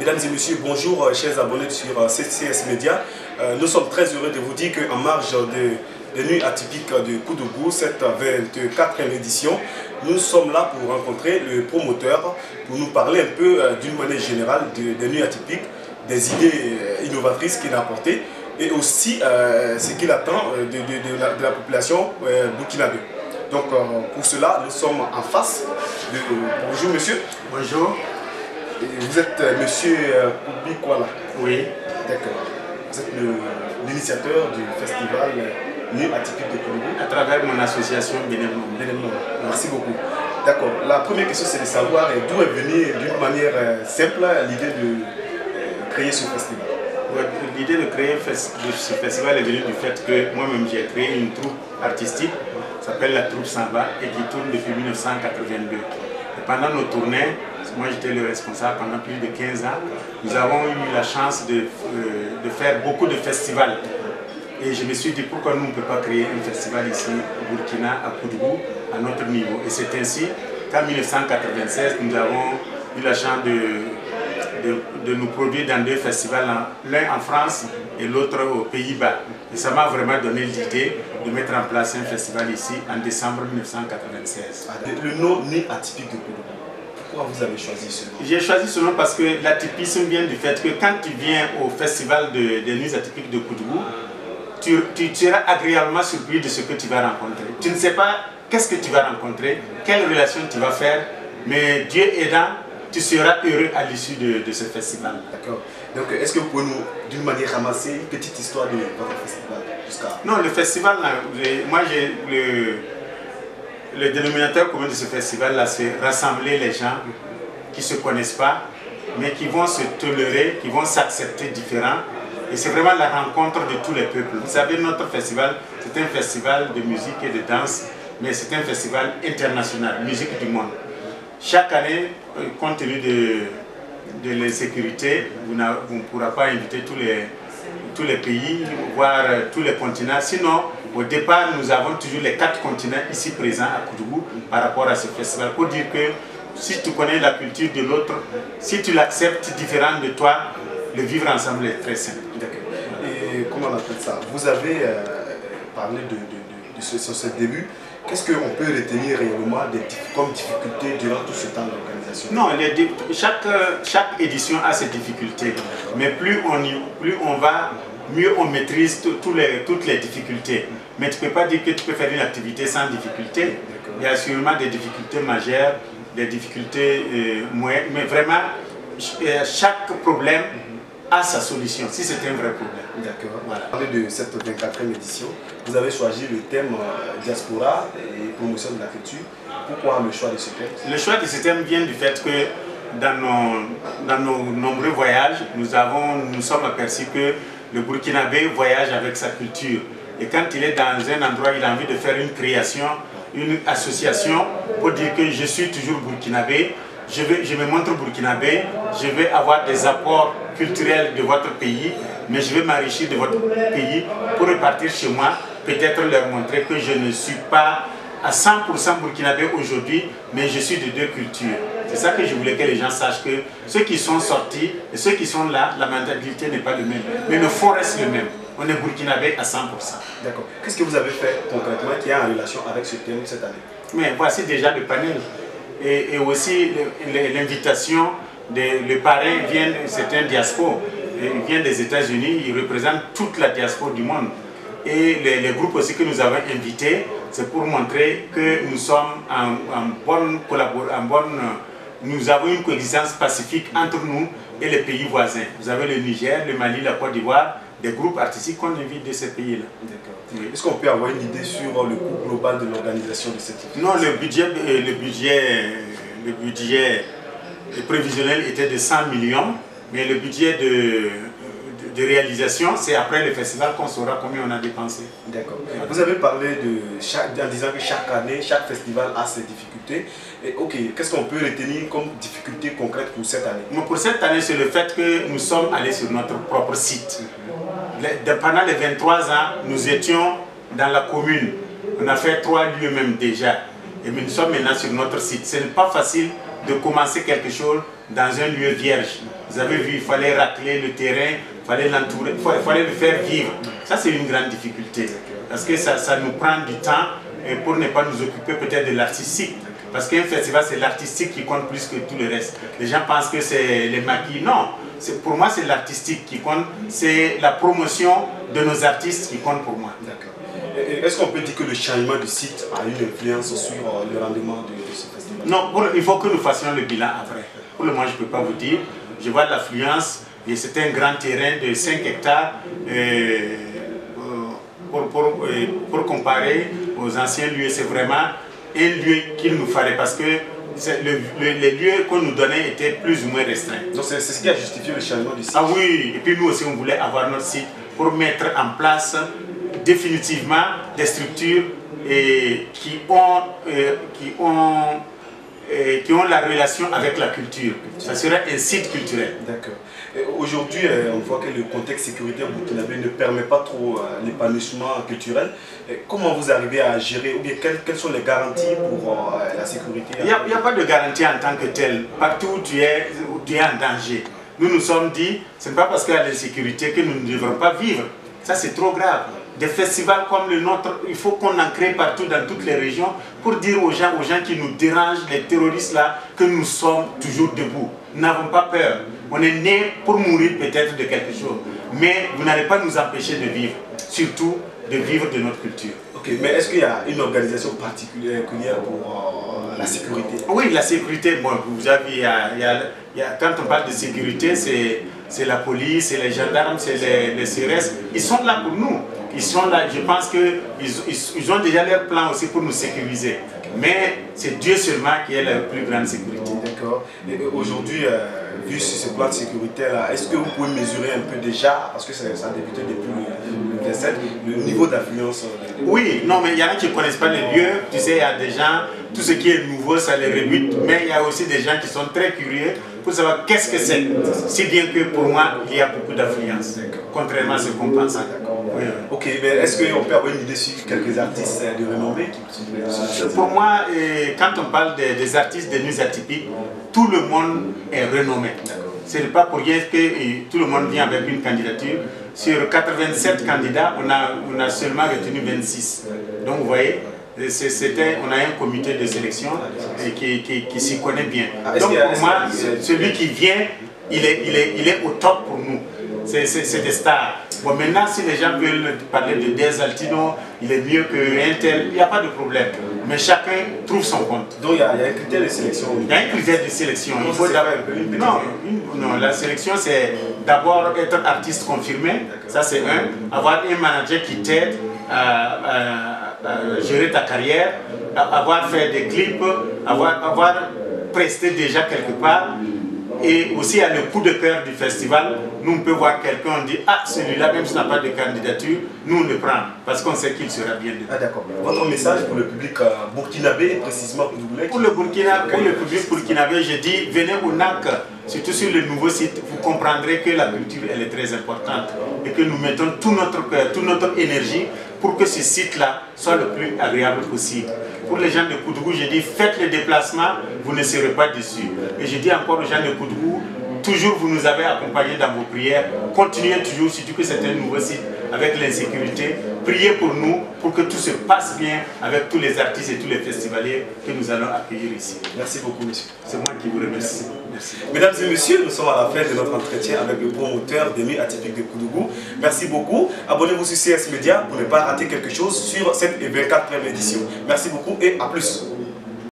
Mesdames et messieurs, bonjour chers abonnés sur CCS Média. Nous sommes très heureux de vous dire qu'en marge de Nuits atypiques de Koudougou, cette 24e édition, nous sommes là pour rencontrer le promoteur, pour nous parler un peu d'une manière générale des Nuits atypiques, des idées innovatrices qu'il a apportées et aussi ce qu'il attend de la population burkinabé. Donc pour cela, nous sommes en face de... Bonjour monsieur. Bonjour. Vous êtes monsieur Koubi Kwala. Oui. D'accord. Vous êtes l'initiateur du festival Nuits atypiques de Koudougou. À travers mon association Bénévole. Merci beaucoup. D'accord. La première question, c'est de savoir d'où est venue d'une manière simple l'idée de créer ce festival. L'idée de créer ce festival est venue du fait que moi-même j'ai créé une troupe artistique qui s'appelle la troupe Samba et qui tourne depuis 1982. Et pendant nos tournées, moi j'étais le responsable pendant plus de 15 ans, nous avons eu la chance de faire beaucoup de festivals. Et je me suis dit pourquoi nous ne pouvons pas créer un festival ici au Burkina, à Koudougou, à notre niveau. Et c'est ainsi qu'en 1996, nous avons eu la chance de nous produire dans deux festivals, l'un en France et l'autre aux Pays-Bas. Et ça m'a vraiment donné l'idée de mettre en place un festival ici en décembre 1996. Le nom Nuits atypiques de Koudougou, pourquoi vous avez choisi ce nom? J'ai choisi ce nom parce que l'atypisme vient du fait que quand tu viens au festival des Nuits atypiques de Koudougou, tu seras agréablement surpris de ce que tu vas rencontrer. Tu ne sais pas qu'est-ce que tu vas rencontrer, quelle relation tu vas faire, mais Dieu aidant, tu seras heureux à l'issue de ce festival. D'accord. Donc, est-ce que vous pouvez nous, d'une manière, ramasser une petite histoire de votre festival jusqu'à... Non, le festival, là, moi, j'ai le dénominateur commun de ce festival, là, c'est rassembler les gens qui ne se connaissent pas, mais qui vont se tolérer, qui vont s'accepter différents. Et c'est vraiment la rencontre de tous les peuples. Vous savez, notre festival, c'est un festival de musique et de danse, mais c'est un festival international, musique du monde. Chaque année, compte tenu de l'insécurité, vous ne pourrez pas inviter tous les pays, voire tous les continents. Sinon, au départ, nous avons toujours les 4 continents ici présents à Koudougou par rapport à ce festival. Pour dire que si tu connais la culture de l'autre, si tu l'acceptes différent de toi, le vivre ensemble est très simple. Et comment on appelle ça? Vous avez parlé sur ce début. Qu'est-ce qu'on peut retenir réellement comme difficultés durant tout ce temps d'organisation? Non, chaque édition a ses difficultés. Mais plus on va, mieux on maîtrise toutes les difficultés. Mais tu ne peux pas dire que tu peux faire une activité sans difficulté. Il y a sûrement des difficultés majeures, des difficultés moyennes. Mais vraiment, chaque problème a sa solution, si c'est un vrai problème. D'accord. Voilà. Parler de cette 24e édition, vous avez choisi le thème diaspora et promotion de la culture. Pourquoi le choix de ce thème? Le choix de ce thème vient du fait que dans nos nombreux voyages, nous sommes aperçus que le Burkinabé voyage avec sa culture. Et quand il est dans un endroit, il a envie de faire une création, une association pour dire que je suis toujours Burkinabé. Je me montre burkinabé, je vais avoir des apports culturels de votre pays, mais je vais m'enrichir de votre pays pour repartir chez moi, peut-être leur montrer que je ne suis pas à 100% burkinabé aujourd'hui, mais je suis de deux cultures. C'est ça que je voulais que les gens sachent, que ceux qui sont sortis et ceux qui sont là, la mentalité n'est pas le même, mais le fond reste le même. On est burkinabé à 100%. D'accord. Qu'est-ce que vous avez fait concrètement qui est en relation avec ce thème cette année? Mais voici déjà le panel. Et aussi l'invitation, le parrain vient, c'est un diaspora, il vient des États-Unis, il représente toute la diaspora du monde. Et les groupes aussi que nous avons invités, c'est pour montrer que nous sommes en bonne collaboration, nous avons une coexistence pacifique entre nous et les pays voisins. Vous avez le Niger, le Mali, la Côte d'Ivoire, des groupes artistiques qu'on invite de ces pays-là. Oui. Est-ce qu'on peut avoir une idée sur le coût global de l'organisation de cette équipe? Non, le budget prévisionnel était de 100 millions, mais le budget de réalisation, c'est après le festival qu'on saura combien on a dépensé. D'accord. Vous avez parlé en disant que chaque année, chaque festival a ses difficultés. Et ok, qu'est-ce qu'on peut retenir comme difficulté concrète pour cette année? Pour cette année, c'est le fait que nous sommes allés sur notre propre site. Pendant les 23 ans, nous étions dans la commune. On a fait 3 lieux même déjà. Et nous sommes maintenant sur notre site. Ce n'est pas facile de commencer quelque chose dans un lieu vierge. Vous avez vu, il fallait racler le terrain, il fallait l'entourer, il fallait le faire vivre. Ça, c'est une grande difficulté. Parce que ça nous prend du temps pour ne pas nous occuper peut-être de l'artistique. Parce qu'un festival, c'est l'artistique qui compte plus que tout le reste. Les gens pensent que c'est les maquis. Non, pour moi, c'est l'artistique qui compte. C'est la promotion de nos artistes qui compte pour moi. D'accord. Est-ce qu'on peut dire que le changement du site a une influence sur le rendement de ce festival? Non, il faut que nous fassions le bilan après. Pour le moment, je ne peux pas vous dire. Je vois de l'affluence et c'est un grand terrain de 5 hectares. Pour comparer aux anciens lieux, c'est vraiment un lieu qu'il nous fallait parce que les lieux qu'on nous donnait étaient plus ou moins restreints. Donc c'est ce qui a justifié le changement du site. Ah oui, et puis nous aussi on voulait avoir notre site pour mettre en place définitivement des structures qui ont la relation avec la culture. Ça serait un site culturel. D'accord. Aujourd'hui, on voit que le contexte sécuritaire burkinabé ne permet pas trop l'épanouissement culturel. Comment vous arrivez à gérer, ou bien quelles sont les garanties pour la sécurité? Il n'y a pas de garantie en tant que telle. Partout où tu es en danger. Nous nous sommes dit, ce n'est pas parce qu'il y a l'insécurité que nous ne devrons pas vivre. Ça, c'est trop grave. Des festivals comme le nôtre, il faut qu'on en crée partout dans toutes les régions pour dire aux gens qui nous dérangent, les terroristes là, que nous sommes toujours debout. Nous n'avons pas peur. On est né pour mourir peut-être de quelque chose. Mais vous n'allez pas nous empêcher de vivre. Surtout de vivre de notre culture. Ok, mais est-ce qu'il y a une organisation particulière pour la sécurité? Oui, la sécurité, bon, vous avez, quand on parle de sécurité, c'est la police, c'est les gendarmes, c'est les CRS. Ils sont là pour nous. Ils sont là, je pense qu'ils ont déjà leur plan aussi pour nous sécuriser. Mais c'est Dieu seulement qui est la plus grande sécurité. D'accord. Et aujourd'hui, vu ce plan de sécurité là, est-ce que vous pouvez mesurer un peu déjà, parce que ça a débuté depuis le 27, le niveau d'affluence? Oui, non, mais il y en a qui ne connaissent pas les lieux. Tu sais, il y a des gens, tout ce qui est nouveau, ça les rebute. Mais il y a aussi des gens qui sont très curieux pour savoir qu'est-ce que c'est. Si bien que pour moi, il y a beaucoup d'affluence, contrairement à ce qu'on pense. Oui. Ok, mais est-ce qu'on peut avoir une idée sur quelques artistes de renommée qui Pour moi, quand on parle des artistes des nuits atypiques, tout le monde est renommé. Ce n'est pas pour rien que tout le monde vient avec une candidature. Sur 87 candidats, on a seulement retenu 26. Donc vous voyez, on a un comité de sélection qui s'y connaît bien. Donc pour moi, celui qui vient, il est au top pour nous. C'est des stars. Bon, maintenant, si les gens veulent parler de Des Altino, il est mieux qu'un tel, il n'y a pas de problème. Mais chacun trouve son compte. Donc il y a un critère de sélection. Il y a un critère de sélection. Il faut non, la sélection, c'est d'abord être artiste confirmé. Ça, c'est un. Avoir un manager qui t'aide à gérer ta carrière, avoir fait des clips, avoir presté déjà quelque part. Et aussi, il y a le coup de cœur du festival. Nous, on peut voir quelqu'un, on dit, ah, celui-là, même s'il n'a pas de candidature, nous, on le prend, parce qu'on sait qu'il sera bien dedans. Ah, d'accord. Votre message pour le public burkinabé, précisément pour vous? Pour le public burkinabé, je dis, venez au NAC, surtout sur le nouveau site, vous comprendrez que la culture, elle est très importante. Et que nous mettons tout notre cœur, toute notre énergie pour que ce site-là soit le plus agréable possible. Pour les gens de Koudougou, je dis, faites le déplacement, vous ne serez pas déçus. Et je dis encore aux gens de Koudougou, toujours vous nous avez accompagnés dans vos prières, continuez toujours, surtout que c'est un nouveau site avec l'insécurité. Priez pour nous, pour que tout se passe bien avec tous les artistes et tous les festivaliers que nous allons accueillir ici. Merci beaucoup, monsieur. C'est moi qui vous remercie. Merci. Mesdames et messieurs, nous sommes à la fin de notre entretien avec le promoteur des nuits atypiques de Koudougou. Merci beaucoup. Abonnez-vous sur CS Media pour ne pas rater quelque chose sur cette 24e édition. Merci beaucoup et à plus.